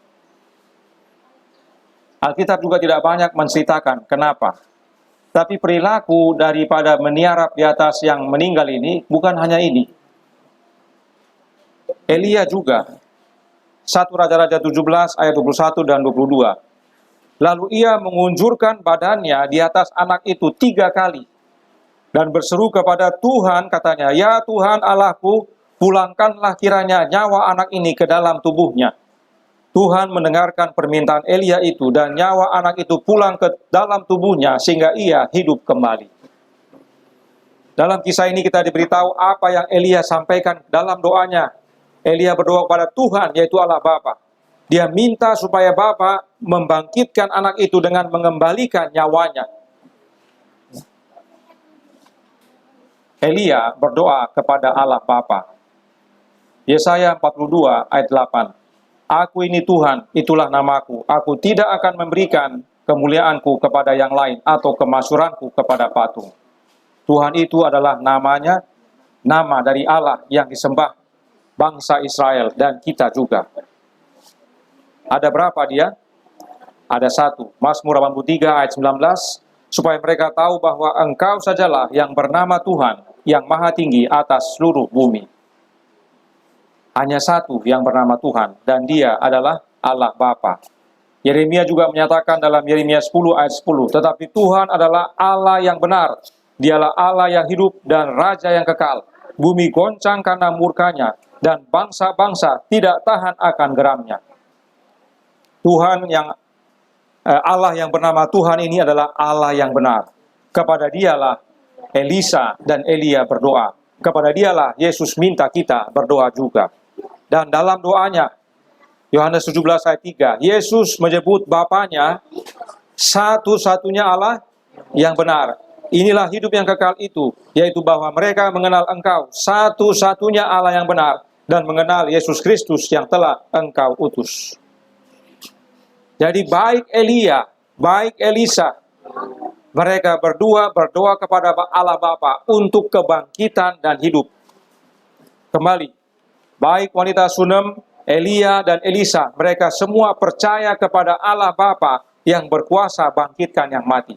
Alkitab juga tidak banyak menceritakan kenapa. Tapi perilaku daripada meniarap di atas yang meninggal ini bukan hanya ini. Elia juga. 1 Raja-Raja 17 ayat 21 dan 22. Lalu ia mengunjurkan badannya di atas anak itu 3 kali. Dan berseru kepada Tuhan, katanya, ya Tuhan Allahku, pulangkanlah kiranya nyawa anak ini ke dalam tubuhnya. Tuhan mendengarkan permintaan Elia itu dan nyawa anak itu pulang ke dalam tubuhnya sehingga ia hidup kembali. Dalam kisah ini kita diberitahu apa yang Elia sampaikan dalam doanya. Elia berdoa kepada Tuhan, yaitu Allah Bapa. Dia minta supaya Bapa membangkitkan anak itu dengan mengembalikan nyawanya. Elia berdoa kepada Allah Bapa. Yesaya 42 ayat 8. Aku ini Tuhan, itulah namaku. Aku tidak akan memberikan kemuliaanku kepada yang lain atau kemasyuranku kepada patung. Tuhan itu adalah namanya, nama dari Allah yang disembah. bangsa Israel dan kita juga. Ada berapa dia? Ada satu. Mazmur 83 ayat 19, supaya mereka tahu bahwa Engkau sajalah yang bernama Tuhan, yang maha tinggi atas seluruh bumi. Hanya satu yang bernama Tuhan, dan dia adalah Allah Bapa. Yeremia juga menyatakan dalam Yeremia 10 ayat 10, tetapi Tuhan adalah Allah yang benar, dialah Allah yang hidup dan Raja yang kekal. Bumi goncang karena murkanya, dan bangsa-bangsa tidak tahan akan geramnya. Tuhan yang Allah yang bernama Tuhan ini adalah Allah yang benar. Kepada dialah Elisa dan Elia berdoa. Kepada dialah Yesus minta kita berdoa juga. Dan dalam doanya, Yohanes 17 ayat 3, Yesus menyebut Bapanya satu-satunya Allah yang benar. Inilah hidup yang kekal itu, yaitu bahwa mereka mengenal Engkau, satu-satunya Allah yang benar, dan mengenal Yesus Kristus yang telah Engkau utus. Jadi baik Elia, baik Elisa, mereka berdua berdoa kepada Allah Bapa untuk kebangkitan dan hidup. Kembali, baik wanita Sunem, Elia dan Elisa, mereka semua percaya kepada Allah Bapa yang berkuasa bangkitkan yang mati.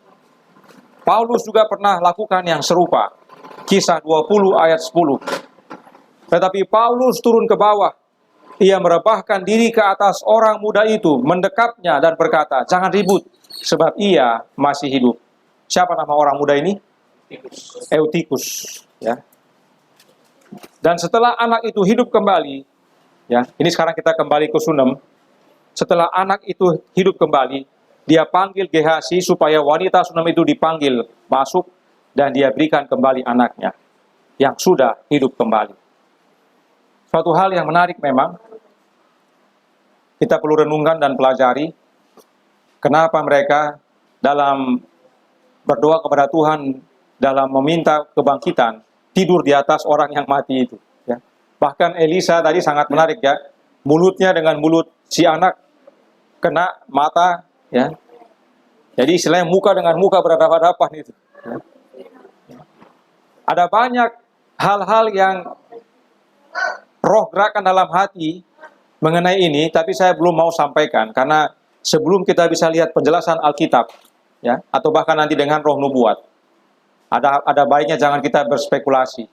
Paulus juga pernah lakukan yang serupa. Kisah 20 ayat 10. Tetapi Paulus turun ke bawah. Ia merebahkan diri ke atas orang muda itu, mendekapnya dan berkata, jangan ribut, sebab ia masih hidup. Siapa nama orang muda ini? Eutikus. Ya. Dan setelah anak itu hidup kembali, ya, ini sekarang kita kembali ke Sunem. Setelah anak itu hidup kembali, dia panggil Gehazi supaya wanita Sunem itu dipanggil masuk, dan dia berikan kembali anaknya yang sudah hidup kembali. Suatu hal yang menarik memang, kita perlu renungkan dan pelajari, kenapa mereka dalam berdoa kepada Tuhan, dalam meminta kebangkitan, tidur di atas orang yang mati itu. Ya. Bahkan Elisa tadi sangat menarik ya, mulutnya dengan mulut si anak kena mata, ya. Jadi istilahnya muka dengan muka berhadapan-hadapan itu. Ya. Ada banyak hal-hal yang roh gerakan dalam hati mengenai ini, tapi saya belum mau sampaikan karena sebelum kita bisa lihat penjelasan Alkitab, ya, atau bahkan nanti dengan roh nubuat, ada baiknya jangan kita berspekulasi.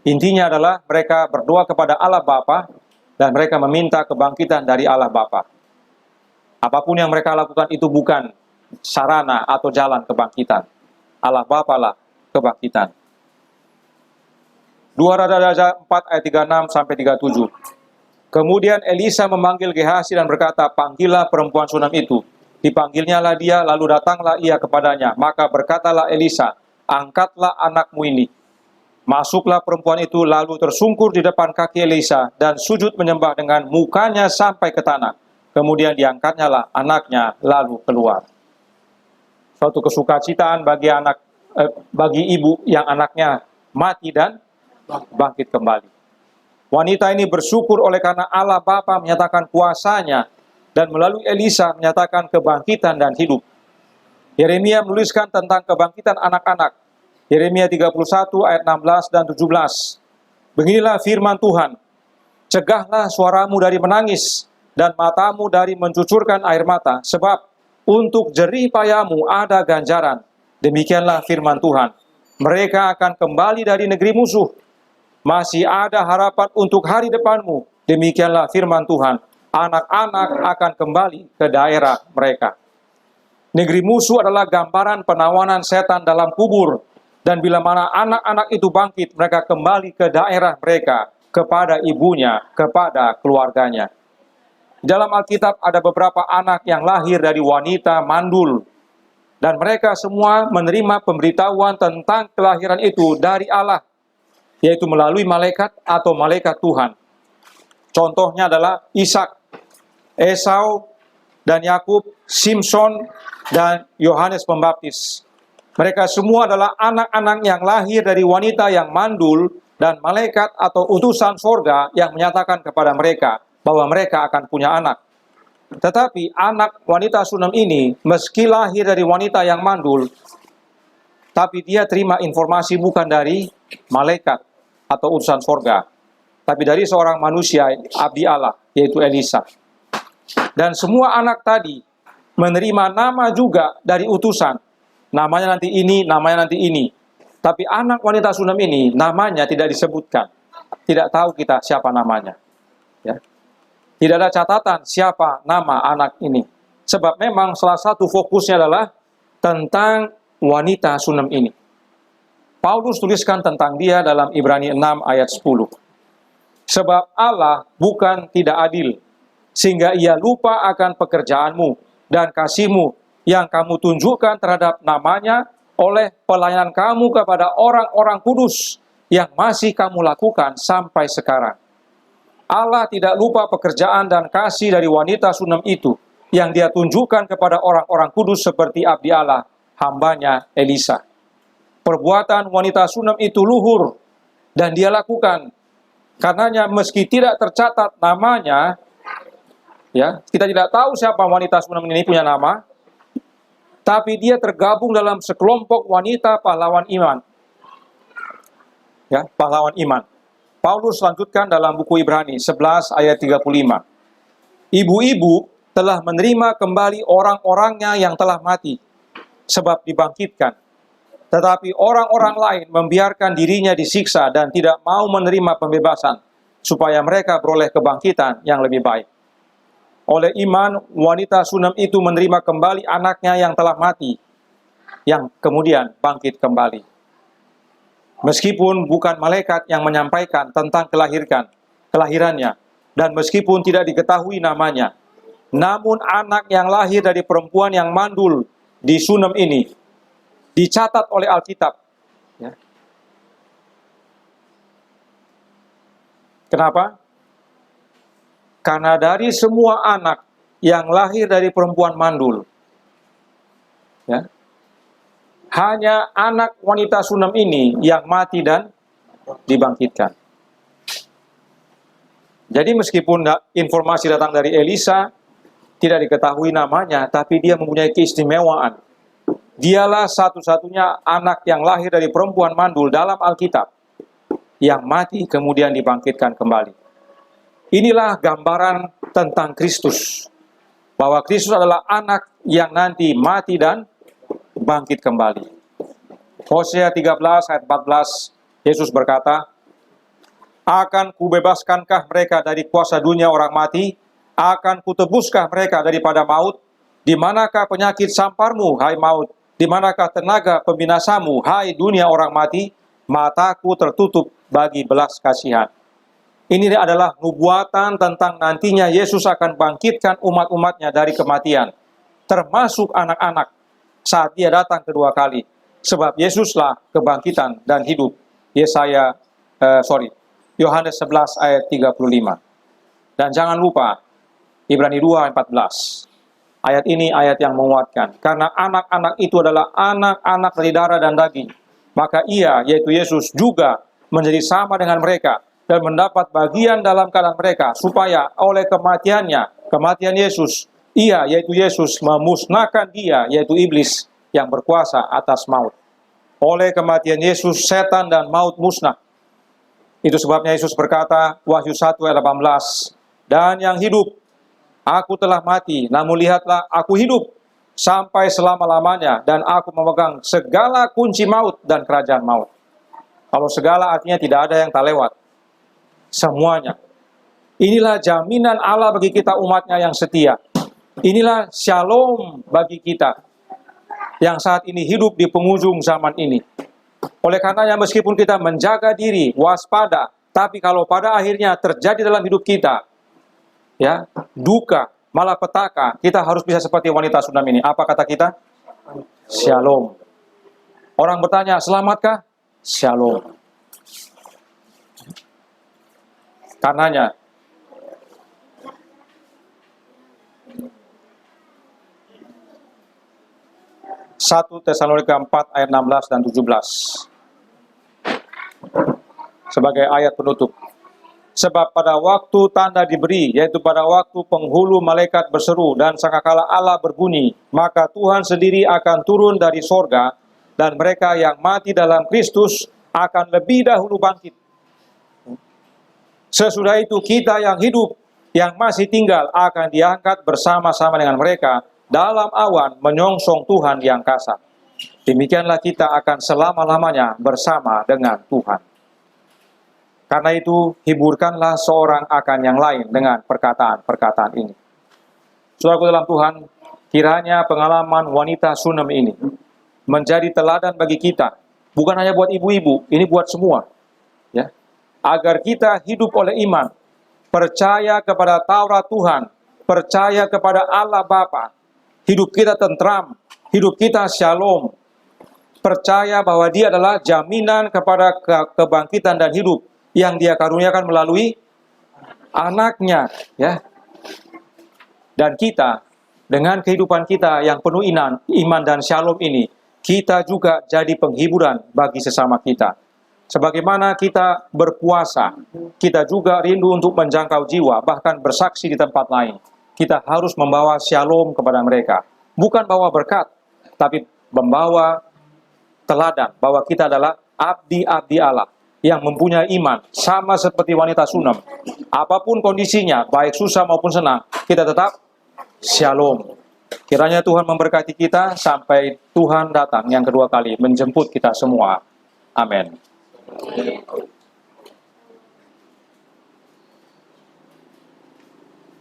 Intinya adalah mereka berdoa kepada Allah Bapa dan mereka meminta kebangkitan dari Allah Bapa. Apapun yang mereka lakukan itu bukan sarana atau jalan kebangkitan. Allah Bapa lah kebangkitan. 2 Raja-Raja 4 ayat 36 sampai 37. Kemudian Elisa memanggil Gehazi dan berkata, panggillah perempuan Sunem itu. Dipanggilnyalah dia, lalu datanglah ia kepadanya. Maka berkatalah Elisa, angkatlah anakmu ini. Masuklah perempuan itu, lalu tersungkur di depan kaki Elisa, dan sujud menyembah dengan mukanya sampai ke tanah. Kemudian diangkatnya lah anaknya, lalu keluar. Suatu kesukacitaan bagi ibu yang anaknya mati dan bangkit kembali. Wanita ini bersyukur oleh karena Allah Bapa menyatakan kuasanya dan melalui Elisa menyatakan kebangkitan dan hidup. Yeremia menuliskan tentang kebangkitan anak-anak. Yeremia 31 ayat 16 dan 17. Beginilah firman Tuhan, cegahlah suaramu dari menangis dan matamu dari mencucurkan air mata, sebab untuk jerih payahmu ada ganjaran. Demikianlah firman Tuhan. Mereka akan kembali dari negeri musuh. Masih ada harapan untuk hari depanmu. Demikianlah firman Tuhan. Anak-anak akan kembali ke daerah mereka. Negeri musuh adalah gambaran penawanan setan dalam kubur. Dan bila mana anak-anak itu bangkit, mereka kembali ke daerah mereka, kepada ibunya, kepada keluarganya. Dalam Alkitab ada beberapa anak yang lahir dari wanita mandul. Dan mereka semua menerima pemberitahuan tentang kelahiran itu dari Allah, yaitu melalui malaikat atau malaikat Tuhan. Contohnya adalah Ishak, Esau, dan Yakub, Simson, dan Yohanes Pembaptis. Mereka semua adalah anak-anak yang lahir dari wanita yang mandul dan malaikat atau utusan sorga yang menyatakan kepada mereka bahwa mereka akan punya anak. Tetapi anak wanita Sunem ini, meski lahir dari wanita yang mandul, tapi dia terima informasi bukan dari malaikat atau utusan sorga. tapi dari seorang manusia, abdi Allah, yaitu Elisa. Dan semua anak tadi menerima nama juga dari utusan. Namanya nanti ini, namanya nanti ini. Tapi anak wanita Sunam ini, namanya tidak disebutkan. Tidak tahu kita siapa namanya. Ya. Tidak ada catatan siapa nama anak ini. Sebab memang salah satu fokusnya adalah tentang wanita Sunam ini. Paulus tuliskan tentang dia dalam Ibrani 6 ayat 10. Sebab Allah bukan tidak adil, sehingga ia lupa akan pekerjaanmu dan kasihmu yang kamu tunjukkan terhadap namanya oleh pelayanan kamu kepada orang-orang kudus yang masih kamu lakukan sampai sekarang. Allah tidak lupa pekerjaan dan kasih dari wanita Sunam itu yang dia tunjukkan kepada orang-orang kudus seperti abdi Allah, hambanya Elisa. Perbuatan wanita Sunam itu luhur dan dia lakukan. Karenanya meski tidak tercatat namanya, ya, kita tidak tahu siapa wanita Sunam ini punya nama, tapi dia tergabung dalam sekelompok wanita pahlawan iman. Ya, pahlawan iman. Paulus lanjutkan dalam buku Ibrani 11 ayat 35. Ibu-ibu telah menerima kembali orang-orangnya yang telah mati, sebab dibangkitkan. Tetapi orang-orang lain membiarkan dirinya disiksa dan tidak mau menerima pembebasan, supaya mereka beroleh kebangkitan yang lebih baik. Oleh iman, wanita Sunam itu menerima kembali anaknya yang telah mati, yang kemudian bangkit kembali. Meskipun bukan malaikat yang menyampaikan tentang kelahirannya, dan meskipun tidak diketahui namanya, namun anak yang lahir dari perempuan yang mandul di Sunam ini dicatat oleh Alkitab. Ya. Kenapa? Karena dari semua anak yang lahir dari perempuan mandul, ya, hanya anak wanita Sunam ini yang mati dan dibangkitkan. Jadi meskipun informasi datang dari Elisa, tidak diketahui namanya, tapi dia mempunyai keistimewaan. Dialah satu-satunya anak yang lahir dari perempuan mandul dalam Alkitab yang mati kemudian dibangkitkan kembali. Inilah gambaran tentang Kristus, bahwa Kristus adalah anak yang nanti mati dan bangkit kembali. Hosea 13 ayat 14, Yesus berkata, akan kubebaskankah mereka dari kuasa dunia orang mati? Akan kutebuskah mereka daripada maut? Di manakah penyakit samparmu, hai maut? Di manakah tenaga pembinasamu, hai dunia orang mati? Mataku tertutup bagi belas kasihan. Ini adalah nubuatan tentang nantinya Yesus akan bangkitkan umat-umatnya dari kematian, termasuk anak-anak, saat dia datang kedua kali. Sebab Yesuslah kebangkitan dan hidup. Yohanes 11 ayat 35. Dan jangan lupa, Ibrani 2 ayat 14. Ayat ini ayat yang menguatkan. Karena anak-anak itu adalah anak-anak dari darah dan daging. Maka ia, yaitu Yesus, juga menjadi sama dengan mereka dan mendapat bagian dalam keadaan mereka, supaya oleh kematiannya, kematian Yesus, ia, yaitu Yesus, memusnahkan dia, yaitu iblis, yang berkuasa atas maut. Oleh kematian Yesus, setan dan maut musnah. Itu sebabnya Yesus berkata, Wahyu 1 ayat 18, dan yang hidup, aku telah mati, namun lihatlah aku hidup sampai selama-lamanya, dan aku memegang segala kunci maut dan kerajaan maut. Kalau segala artinya tidak ada yang tak lewat. Semuanya. Inilah jaminan Allah bagi kita umatnya yang setia. Inilah shalom bagi kita yang saat ini hidup di penghujung zaman ini. Oleh karenanya meskipun kita menjaga diri, waspada, tapi kalau pada akhirnya terjadi dalam hidup kita, ya, duka, malah petaka, kita harus bisa seperti wanita Sunam ini. Apa kata kita? Shalom. Orang bertanya, selamatkah? Shalom. Karenanya, 1 Tesalonika 4 ayat 16 dan 17 sebagai ayat penutup. Sebab pada waktu tanda diberi, yaitu pada waktu penghulu malaikat berseru dan sangkakala Allah berbunyi, maka Tuhan sendiri akan turun dari sorga, dan mereka yang mati dalam Kristus akan lebih dahulu bangkit. Sesudah itu kita yang hidup, yang masih tinggal akan diangkat bersama-sama dengan mereka dalam awan menyongsong Tuhan yang kasat. Demikianlah kita akan selama-lamanya bersama dengan Tuhan. Karena itu, hiburkanlah seorang akan yang lain dengan perkataan-perkataan ini. Saudaraku dalam Tuhan, kiranya pengalaman wanita Shunem ini menjadi teladan bagi kita. Bukan hanya buat ibu-ibu, ini buat semua. Ya, agar kita hidup oleh iman, percaya kepada Taurat Tuhan, percaya kepada Allah Bapa, hidup kita tentram, hidup kita shalom, percaya bahwa Dia adalah jaminan kepada kebangkitan dan hidup yang Dia karuniakan melalui anaknya, ya. Dan kita, dengan kehidupan kita yang penuh iman dan shalom ini, kita juga jadi penghiburan bagi sesama kita. Sebagaimana kita berpuasa, kita juga rindu untuk menjangkau jiwa, bahkan bersaksi di tempat lain. Kita harus membawa shalom kepada mereka. Bukan bawa berkat, tapi membawa teladan bahwa kita adalah abdi-abdi Allah yang mempunyai iman, sama seperti wanita Shunem. Apapun kondisinya, baik susah maupun senang, kita tetap shalom. Kiranya Tuhan memberkati kita sampai Tuhan datang yang kedua kali menjemput kita semua. Amin.